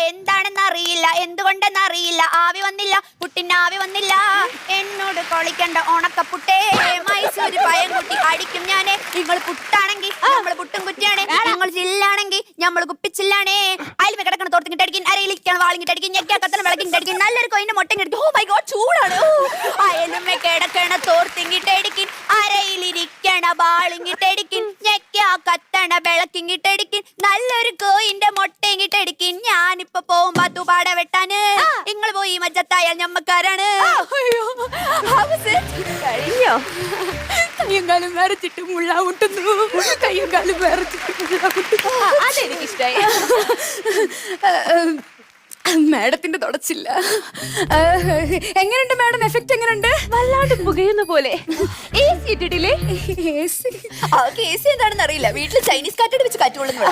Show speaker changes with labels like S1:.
S1: എന്താണെന്ന് അറിയില്ല, എന്തുകൊണ്ടെന്ന് അറിയില്ല. ആവി വന്നില്ല, പുട്ടിന് ആവി വന്നില്ല. എന്നോട് കൊളിക്കണ്ട ഉണക്കപ്പുട്ടേ, മൈസൂര് പയം കുട്ടി അടിക്കും ഞാനേ. നിങ്ങൾ പുട്ടാണെങ്കിൽ നമ്മൾ പുട്ടും കുറ്റിയാണ്, നിങ്ങൾ ചില്ലാണെങ്കിൽ നമ്മൾ കുപ്പിച്ചില്ലാണേ. അയൽമ കിടക്കണ തോർത്തിങ്ങിട്ടടിക്കും, അരയിലിരിക്കണം വാളിങ്ങിട്ടടിക്കും, ഞെക്കാക്കത്തന വിളക്കിങ്ങിട്ടടിക്കും, നല്ലൊരു കൊയിന്റെ മുട്ടങ്ങിട്ടടിക്കും. ഓ മൈ ഗോഡ്, ചൂടാണ്. അയലുമ കിടക്കണ തോർത്തിങ്ങിട്ടടിക്കും, അരയിലിരിക്കണ വാളിങ്ങിട്ടടിക്കും, ഞെക്കാ കത്തണ വിളക്കിങ്ങിട്ടടിക്കും, നല്ലൊരു കോയിന്റെ മുട്ടങ്ങിട്ടടിക്കും. ഞാനിപ്പോ പോകുമ്പോ തുപാട വെട്ടാന്, നിങ്ങൾ പോയി മജ്ജത്തായാൽ ഞമ്മക്കാരാണ്.
S2: കഴിഞ്ഞോ?
S1: കയ്യും കാലും വരച്ചിട്ട് മുള്ള മുട്ടുന്നു, കയ്യും കാലും വരച്ചിട്ട് മുള്ള മുട്ടുന്നു.
S2: അതെനിക്കിഷ്ടായി.
S1: മാഡത്തിന്റെ തുടച്ചില്ല. എങ്ങനെയുണ്ട് മാഡം? എഫക്ട് എങ്ങനെയുണ്ട്?
S2: വല്ലാണ്ട് പുകയുന്ന പോലെ. AC ഇട്ടിട്ടില്ലേ?
S1: അവർക്ക് AC എന്താണെന്ന് അറിയില്ല. വീട്ടിൽ ചൈനീസ് കാറ്റടി വെച്ച് കാറ്റുകൊള്ളുന്നു.